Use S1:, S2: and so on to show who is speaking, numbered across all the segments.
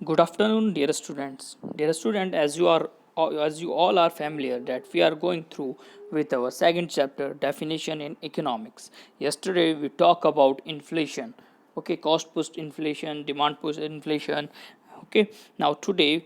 S1: Good afternoon, dear students. Dear student, as you all are familiar that we are going through with our second chapter, definition in economics. Yesterday we talked about inflation. Okay, cost push inflation, demand push inflation. Okay, now today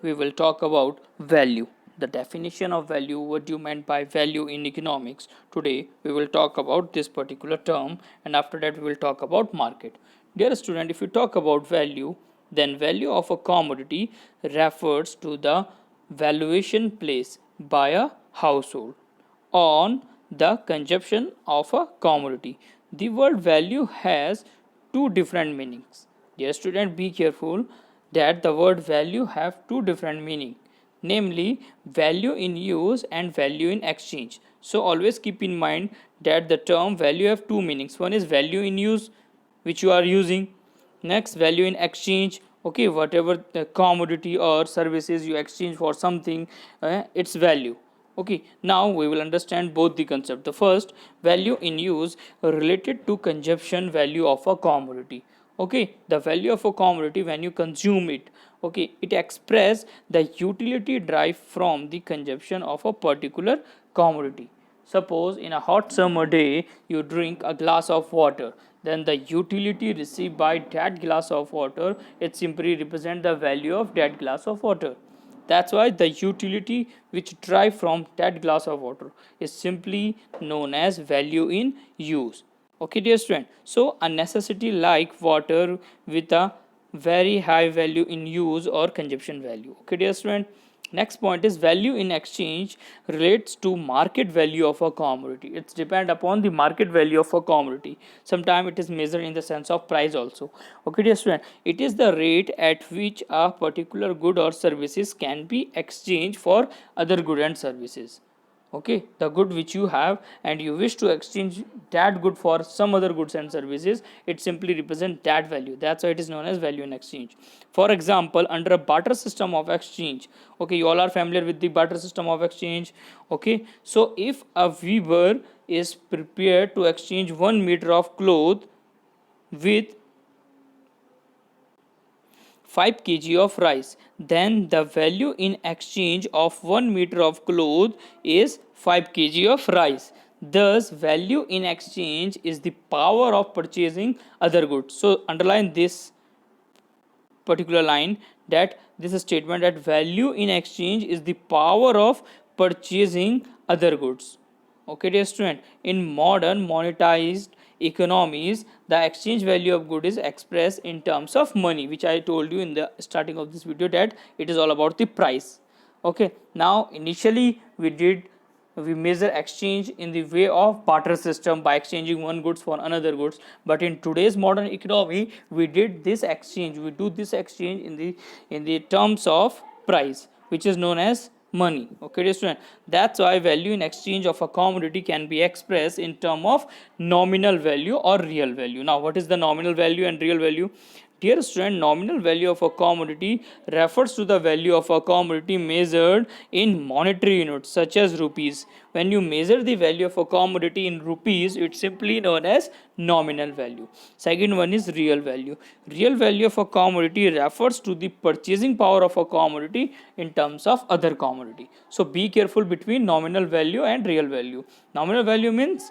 S1: we will talk about value. The definition of value, what you meant by value in economics. Today we will talk about this particular term, and after that we will talk about market. Dear student, if you talk about value, then value of a commodity refers to the valuation placed by a household on the consumption of a commodity. The word value has two different meanings. Dear student, be careful that the word value have two different meaning, namely value in use and value in exchange. So always keep in mind that the term value have two meanings. One is value in use, which you are using. Next, value in exchange. Okay, whatever the commodity or services you exchange for something, its value. Okay, now we will understand both the concept. The first, value in use, related to consumption value of a commodity. Okay, the value of a commodity when you consume it. Okay, it express the utility derived from the consumption of a particular commodity. Suppose in a hot summer day you drink a glass of water, then the utility received by that glass of water, it simply represents the value of that glass of water. That's why the utility which derive from that glass of water is simply known as value in use. Okay, dear student. So a necessity like water with a very high value in use or consumption value. Okay, dear student. Next point is value in exchange relates to market value of a commodity. It's depend upon the market value of a commodity. Sometimes it is measured in the sense of price also. Okay, dear student, it is the rate at which a particular good or services can be exchanged for other good and services. Okay, the good which you have and you wish to exchange that good for some other goods and services, it simply represents that value. That's why it is known as value in exchange. For example, under a barter system of exchange, okay, you all are familiar with the barter system of exchange. Okay, so if a weaver is prepared to exchange 1 meter of cloth with 5 kg of rice, then the value in exchange of 1 meter of cloth is 5 kg of rice. Thus, value in exchange is the power of purchasing other goods. So, underline this particular line, that this statement that value in exchange is the power of purchasing other goods. Okay, dear student, in modern monetized economies, the exchange value of good is expressed in terms of money, which I told you in the starting of this video that it is all about the price. Okay, now initially we measure exchange in the way of barter system by exchanging one goods for another goods, but in today's modern economy we do this exchange in the terms of price, which is known as money. Okay, dear student, that's why value in exchange of a commodity can be expressed in term of nominal value or real value. Now what is the nominal value and real value? Dear student, nominal value of a commodity refers to the value of a commodity measured in monetary units such as rupees. When you measure the value of a commodity in rupees, it's simply known as nominal value. Second one is real value. Real value of a commodity refers to the purchasing power of a commodity in terms of other commodity. So be careful between nominal value and real value. Nominal value means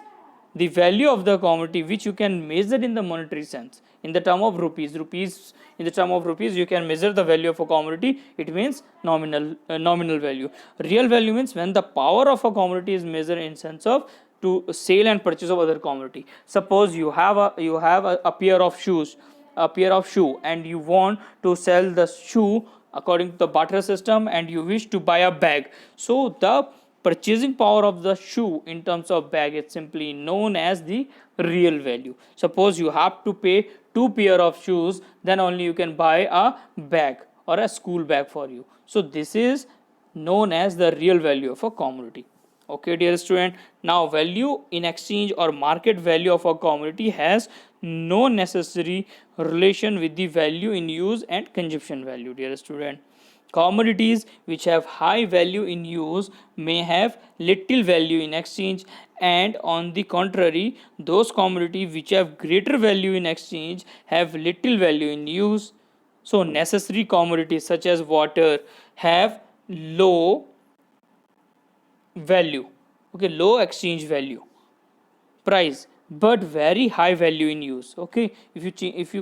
S1: the value of the commodity which you can measure in the monetary sense in the term of rupees. In the term of rupees you can measure the value of a commodity, it means nominal value. Real value means when the power of a commodity is measured in sense of to sale and purchase of other commodity. Suppose you have a pair of shoe and you want to sell the shoe according to the barter system and you wish to buy a bag. So the purchasing power of the shoe in terms of bag is simply known as the real value. Suppose you have to pay 2 pair of shoes, then only you can buy a bag or a school bag for you. So this is known as the real value of a commodity. Okay, dear student, now value in exchange or market value of a commodity has no necessary relation with the value in use and consumption value. Dear student, commodities which have high value in use may have little value in exchange, and on the contrary, those commodities which have greater value in exchange have little value in use. So necessary commodities such as water have low value, okay, low exchange value price, but very high value in use. Okay, if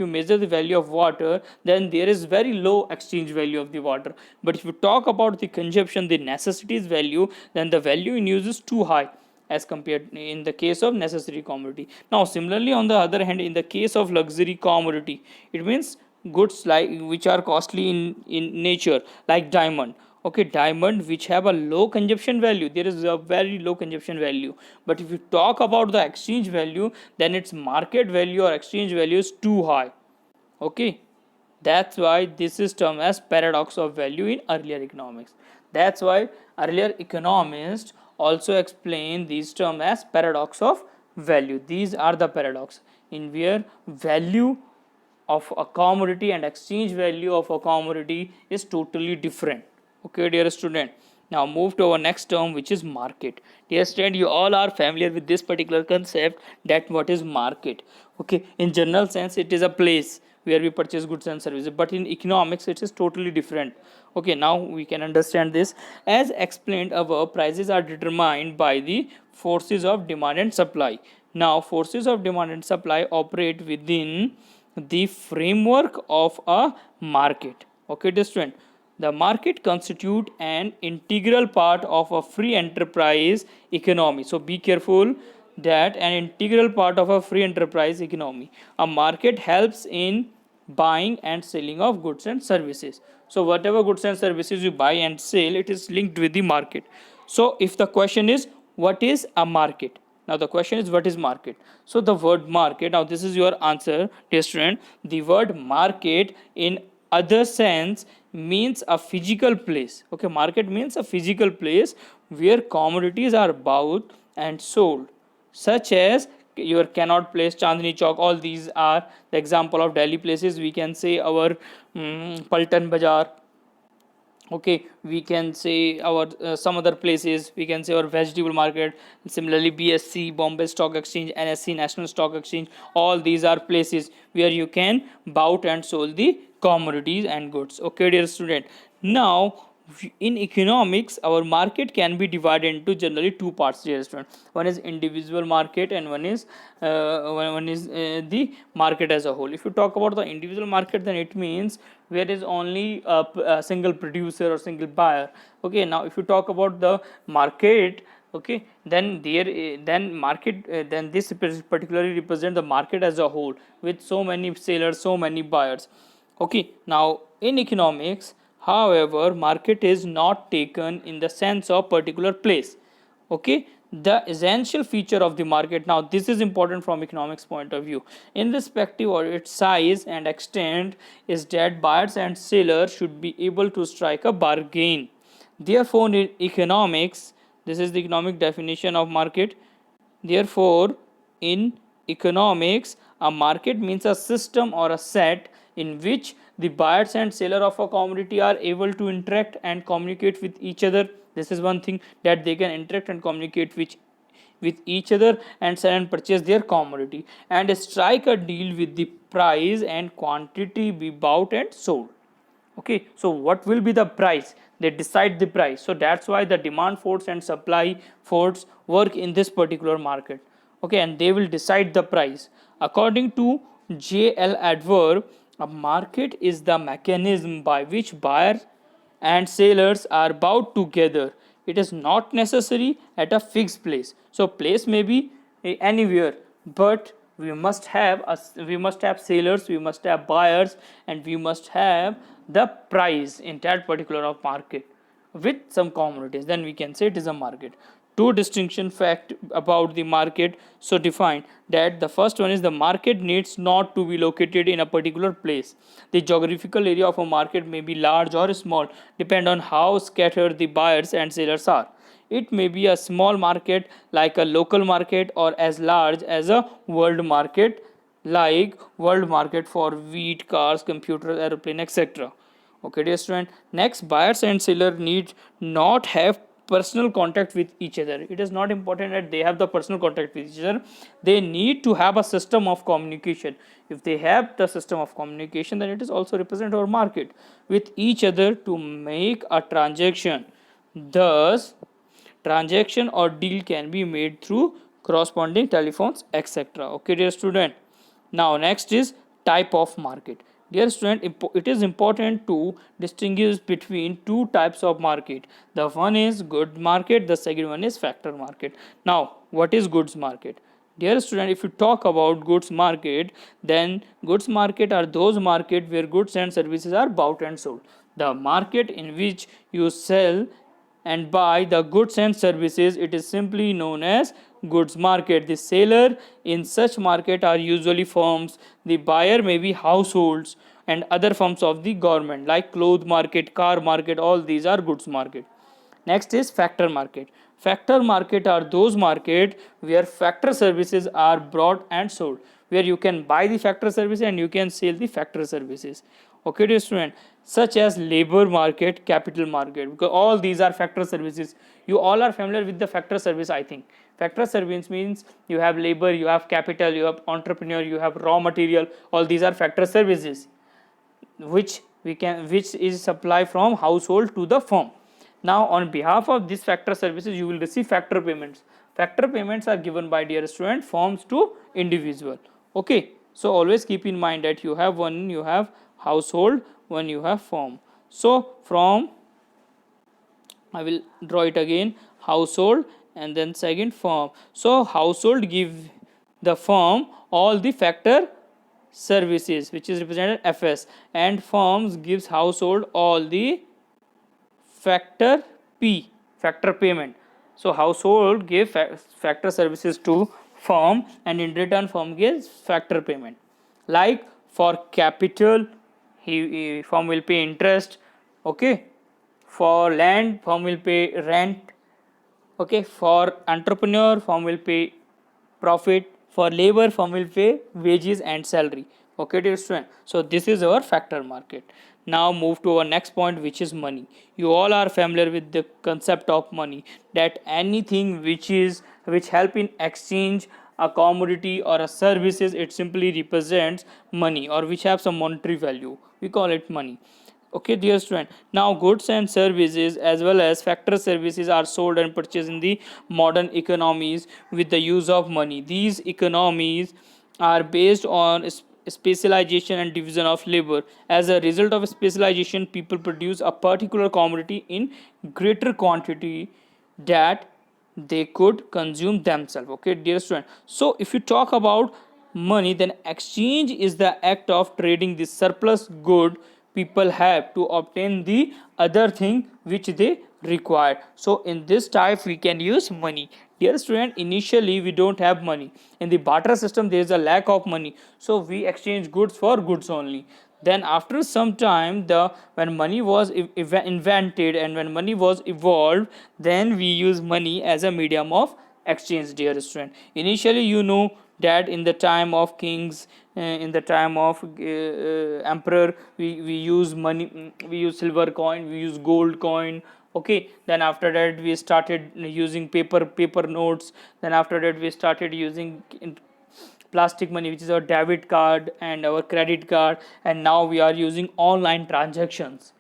S1: you measure the value of water, then there is very low exchange value of the water. But if you talk about the consumption, the necessities value, then the value in use is too high as compared in the case of necessary commodity. Now similarly, on the other hand, in the case of luxury commodity, it means goods like which are costly in nature, like diamond. Okay, diamond which have a low consumption value, there is a very low consumption value. But if you talk about the exchange value, then its market value or exchange value is too high. Okay, that's why this is termed as paradox of value in earlier economics. That's why earlier economists also explain these terms as paradox of value. These are the paradox in where value of a commodity and exchange value of a commodity is totally different. Okay, dear student. Now move to our next term, which is market. Dear student, you all are familiar with this particular concept, that what is market. Okay, in general sense, it is a place where we purchase goods and services, but in economics, it is totally different. Okay, now we can understand this. As explained above, prices are determined by the forces of demand and supply. Now, forces of demand and supply operate within the framework of a market. Okay, dear student, the market constitute an integral part of a free enterprise economy. So be careful, that an integral part of a free enterprise economy. A market helps in buying and selling of goods and services. So whatever goods and services you buy and sell, it is linked with the market. So if the question is what is a market, now the question is what is market. So the word market, now this is your answer, dear student. The word market in other sense means a physical place. Okay, market means a physical place where commodities are bought and sold, such as your Cannot Place, Chandni Chowk. All these are the example of Delhi places. We can say our Paltan Bazaar. Okay, we can say our some other places, we can say our vegetable market. Similarly, BSC, Bombay Stock Exchange, NSC, National Stock Exchange, all these are places where you can bought and sold the commodities and goods. Okay, dear student, now in economics, our market can be divided into generally two parts, dear student. One is individual market, and one is the market as a whole. If you talk about the individual market, then it means where is only a single producer or single buyer. Okay, now if you talk about the market, okay, then then this particularly represent the market as a whole, with so many sellers, so many buyers. Okay, now in economics, however, market is not taken in the sense of particular place. Okay, the essential feature of the market, now this is important from economics point of view, in respective or its size and extent, is that buyers and sellers should be able to strike a bargain. Therefore, in economics, this is the economic definition of market. Therefore, in economics, a market means a system or a set in which the buyers and seller of a commodity are able to interact and communicate with each other. This is one thing, that they can interact and communicate with each other and sell and purchase their commodity and strike a deal with the price and quantity be bought and sold. Okay, so what will be the price, they decide the price. So that's why the demand force and supply force work in this particular market. Okay, and they will decide the price. According to JL Adverb, a market is the mechanism by which buyers and sellers are bought together. It is not necessary at a fixed place. So place may be anywhere, but we must have sellers, we must have buyers, and we must have the price in that particular of market with some commodities, then we can say it is a market. Two distinction fact about the market so defined, that the first one is the market needs not to be located in a particular place. The geographical area of a market may be large or small, depend on how scattered the buyers and sellers are. It may be a small market like a local market, or as large as a world market, like world market for wheat, cars, computers, aeroplane, etc. Okay, dear student, next, buyers and seller need not have personal contact with each other. It is not important that they have the personal contact with each other. They need to have a system of communication. If they have the system of communication, then it is also represent our market with each other to make a transaction. Thus, transaction or deal can be made through corresponding telephones, etc. Okay, dear student. Now next is type of market. Dear student, it is important to distinguish between two types of market. The one is good market, the second one is factor market. Now what is goods market? Dear student, if you talk about goods market, then goods market are those market where goods and services are bought and sold. The market in which you sell and buy the goods and services, it is simply known as goods market. The seller in such market are usually firms, the buyer may be households and other firms of the government like cloth market, car market, all these are goods market. Next is factor market. Factor market are those market where factor services are bought and sold, where you can buy the factor service and you can sell the factor services. Okay, dear student, such as labor market, capital market, because all these are factor services. You all are familiar with the factor service, I think. Factor service means you have labor, you have capital, you have entrepreneur, you have raw material. All these are factor services, which is supply from household to the firm. Now on behalf of this factor services, you will receive factor payments. Factor payments are given by, dear student, firms to individual. Okay, so always keep in mind that you have one, you have household, one you have firm. So from, I will draw it again, household and then second firm. So household give the firm all the factor services, which is represented Fs, and firms gives household all the factor P, factor payment. So household give factor services to firm and in return firm gives factor payment. Like for capital, firm will pay interest. Okay, for land firm will pay rent. Okay, for entrepreneur firm will pay profit. For labor firm will pay wages and salary. Okay, dear student, so this is our factor market. Now move to our next point, which is money. You all are familiar with the concept of money, that anything which help in exchange a commodity or a services, it simply represents money, or which have some monetary value, we call it money. Okay, dear student, now goods and services as well as factor services are sold and purchased in the modern economies with the use of money. These economies are based on specialization and division of labor. As a result of specialization, people produce a particular commodity in greater quantity that they could consume themselves. Okay, dear student, so if you talk about money, then exchange is the act of trading the surplus good people have to obtain the other thing which they require. So in this type we can use money. Dear student, initially we don't have money. In the barter system there is a lack of money, so we exchange goods for goods only. Then after some time, when money was invented and when money was evolved, then we use money as a medium of exchange, dear student. Initially, you know that in the time of kings, in the time of emperor, we use money, we use silver coin, we use gold coin. Okay, then after that we started using paper notes. Then after that we started using plastic money, which is our debit card and our credit card, and now we are using online transactions.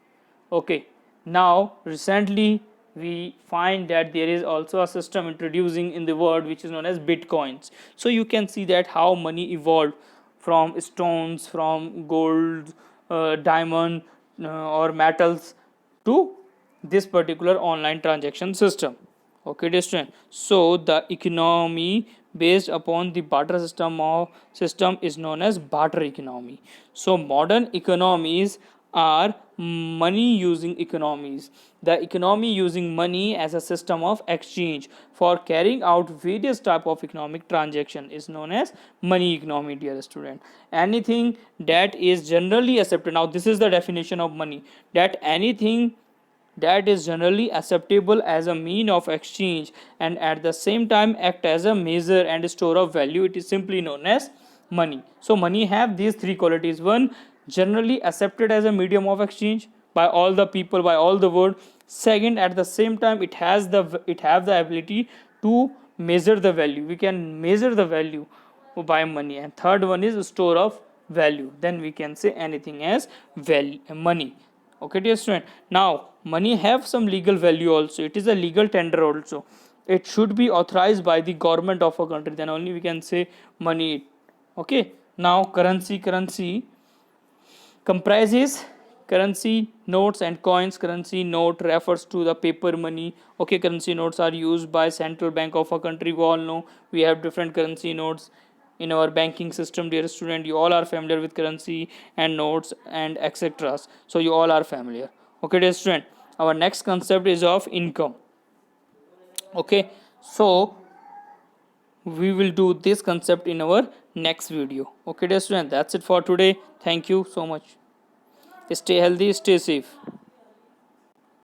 S1: Okay, now recently we find that there is also a system introducing in the world which is known as bitcoins. So you can see that how money evolved from stones, from gold, diamond, or metals to this particular online transaction system. Okay, dear student, so the economy based upon the barter system is known as barter economy. So modern economies are money using economies. The economy using money as a system of exchange for carrying out various type of economic transaction is known as money economy, dear student. Anything that is generally accepted, now this is the definition of money, that anything that is generally acceptable as a mean of exchange and at the same time act as a measure and store of value, it is simply known as money. So money have these three qualities: one, generally accepted as a medium of exchange; by all the people, by all the world. Second, at the same time, it have the ability to measure the value. We can measure the value by money. And third one is store of value. Then we can say anything as value, money. Okay, dear student. Now, money have some legal value also. It is a legal tender also. It should be authorized by the government of a country. Then only we can say money. Okay. Now, currency comprises currency notes and coins. Currency note refers to the paper money. Okay, currency notes are used by central bank of a country. We all know we have different currency notes in our banking system. Dear student, you all are familiar with currency and notes and etc. So you all are familiar. Okay, dear student, our next concept is of income. Okay, so we will do this concept in our next video. Okay, dear student, that's it for today. Thank you so much. Stay healthy, stay safe.